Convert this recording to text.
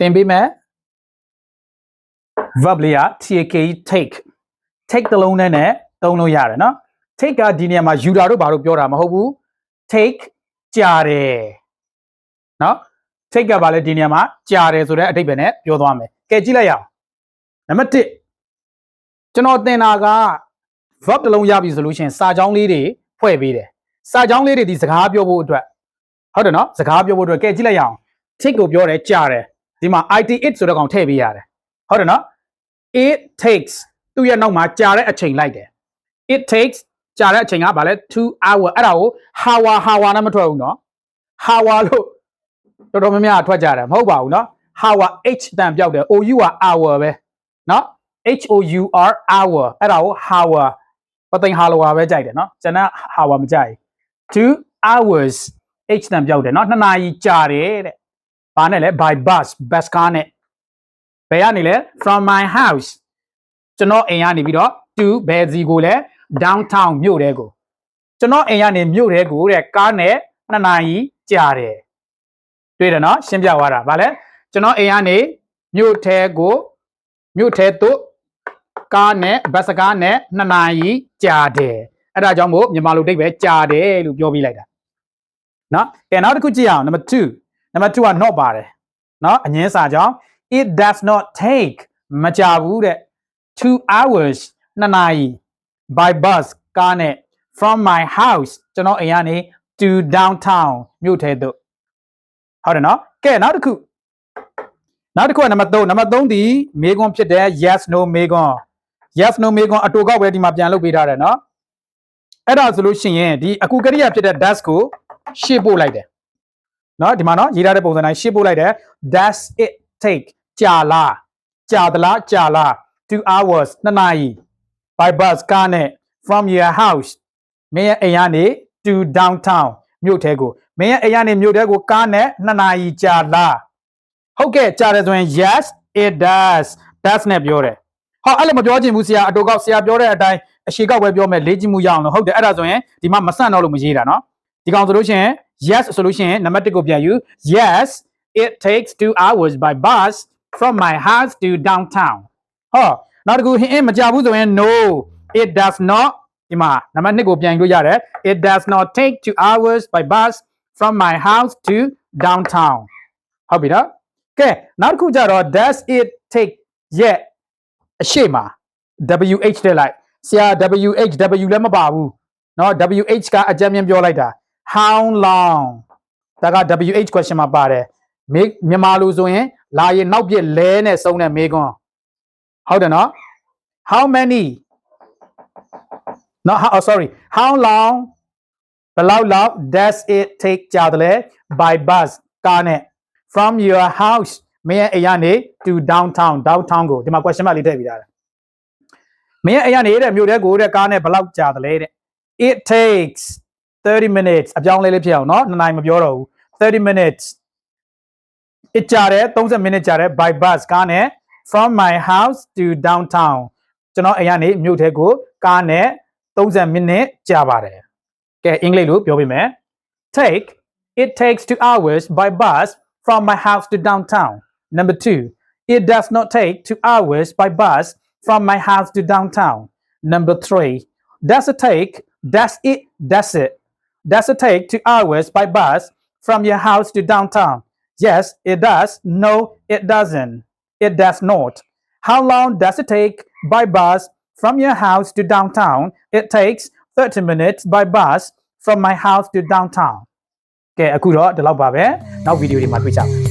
တင်ပေးမယ် verb လေးက take take တလုံးနဲ့သုံးလို့ရတယ်နော် take ကဒီနေရာမှာယူတာတို့ဘာလို့ပြောတာမဟုတ်ဘူး take ကြာတယ်နော် take ကဘာလဲဒီနေရာမှာကြာတယ်ဆိုတဲ့အဓိပ္ပာယ်နဲ့ပြောသွားမယ်ကဲကြည့်လိုက်ရအောင်နံပါတ်1ကျွန်တော်သင်တာက verb တလုံးရပြီဆိုလို့ရှိရင်စာကြောင်းလေးတွေဖွဲ့ပေးတယ်စာကြောင်းလေးတွေဒီစကားပြောဖို့အတွက်ဟုတ်တယ်နော်စကားပြောဖို့အတွက်ကဲကြည့်လိုက်ရအောင် take ကိုပြောတယ်ကြာတယ်ဒီမှာ it ဆိုတဲ့ကောင်ထည့်ပေးရတယ်ဟုတ်တယ်နော် it takes သူ့ရဲ့နောက်မှာကြာတဲ့အချိန်လိုက်တယ် it takes ကြာတဲ့အချိန်ကဘာလဲ2 hour အဲ့ဒါကို hour နဲ့မထွက်ဘူးနော် hour လို့တော်တော်များများထွက်ကြတယ်မဟုတ်ပါဘူးနော် hour h တန်ပြောက်တယ် ou က hour ပဲနော် hour hour အဲ့ဒါကို hour ပသိမ် hour ပဲကြိုက်တယ်နော်ကျွန်တော် hour မကြိုက်2 hours h တန်ပြောက်တယ်နော်2နာရီကြာတယ်တဲ့ဘာနဲ့လဲ by bus car နဲ့ဘယ်ကနေလဲ from my house ကျွန်တော်အိမ်ကနေပြီးတော့ to ဘယ်စီကိုလဲ downtown မြို့တဲကိုကျွန်တော်အိမ်ကနေမြို့တဲကိုတဲ့ကားနဲ့2နာရီကြာတယ်တွေ့တယ်နော်ရှင်းပြသွားတာဗာလဲကျွန်တော်အိမ်ကနေမြို့ထဲကိုမြို့ထဲသို့ကားနဲ့ဘတ်စကားနဲ့2နာရီကြာတယ်အဲ့ဒါကြောင့်မို့မြန်မာလိုတိတ်ပဲကြာတယ်လို့ပြောပြလိုက်တာနော်ကဲနောက်တစ်ခုကြည့်အောင်နံပါတ်2က not ပါတယ်နော်အငင်းစာကြောင့် it does not take မကြာဘူးတဲ့2 hours 2နာရီ by bus ကားနဲ့ from my house ကျွန်တော်အိမ်ကနေ to downtown မြို့ထဲသို့ဟုတ်တယ်နော်ကဲနောက်တစ်ခုကနံပါတ်3ဒီမေးခွန်းဖြစ်တဲ့ yes no မေးခွန်း yes no မေးခွန်းအတူကောက်ပဲဒီမှာပြန်လုပ်ပေးထားတယ်နော်အဲ့ဒါဆိုလို့ရှိရင်ဒီအခုကရိယာဖြစ်တဲ့ does ကိုရှေ့ပို့လိုက်တယ်နော်ဒီမှာနော်ရေးထားတဲ့ပုံစံတိုင်းရှေ့ပို့လိုက်တယ် does it take ကြာလားကြာသလားကြာလား2 hours 2နာရီ by bus ကားနဲ့ from your house မင်းရဲ့အိမ်ကနေ to downtown မြို့ထဲကိုမင်းရဲ့အိမ်ကနေမြို့ထဲကိုကားနဲ့2နာရီကြာလားဟုတ်ကဲ့ကြာတယ်ဆိုရင် yes it does နဲ့ပြောတယ်ဟောအဲ့လိုမပြောချင်ဘူးဆရာအတူကောက်ဆရာပြောတဲ့အတိုင်းအရှိကောက်ပဲပြောမယ်လေ့ကျင့်မှုရအောင်လို့ဟုတ်တယ်အဲ့ဒါဆိုရင်ဒီမှာမဆန့်တော့လို့မရေးတာနော်ဒီကောင်ဆိုလို့ရှိရင် yes ဆိုလို့ရှိရင်နံပါတ်1ကိုပြန်ယူ yes it takes 2 hours by bus from my house to downtown ဟောနောက်တစ်ခုဟင်းမကြဘူးဆိုရင် no it does not ဒီမှာနံပါတ်2ကိုပြန်လို့ရတယ် it does not take 2 hours by bus from my house to downtown ဟုတ်ပြီနော်ကဲနောက်တစ်ခုကြတော့ does it take yet အရှိမ wh တက်လိုက်ဆရာ w လည်းမပါဘူးเนาะ wh ကအကြမ်းမြင်ပြောလိုက်တာ how long ဒါက wh question မှာပါတယ်မြန်မာလိုဆိုရင်လာရင်နောက်ပြည့်လဲနဲ့စုံတဲ့မေးခွန်းဟုတ်တယ်နော် how many no how long ဘယ်လောက်လောက် does it take ကြာတယ်လဲ by bus ကားနဲ့ from your house မင်းရဲ့အိမ်ကနေ to downtown ကိုဒီမှာ question mark လေးထည့်ပြီးသားမင်းရဲ့အိမ်ကနေတဲ့မြို့ထဲကိုတဲ့ကားနဲ့ဘယ်လောက်ကြာတယ်လဲတဲ့ it takes 30 minutes အပြောင်းလေးဖြစ်အောင်เนาะ2နာရီမပြောတော့ဘူး30 minutes it ကြာတယ်30 minutes ကြာတယ် by bus ကားနဲ့ from my house to downtown ကျွန်တော်အိမ်ကနေမြို့ထဲကိုကားနဲ့30 minutes ကြာပါတယ်ကဲအင်္ဂလိပ်လိုပြောပြမယ် it takes 2 hours by bus from my house to downtown number 2 it does not take 2 hours by bus from my house to downtown number 3 does it take 2 hours by bus from your house to downtown yes it does no it doesn't it does not how long does it take by bus from your house to downtown it takes 30 minutes by bus from my house to downtown ကဲအခုတော့ဒီလောက်ပါပဲနောက်ဗီဒီယိုတွေမှာတွေ့ကြပါ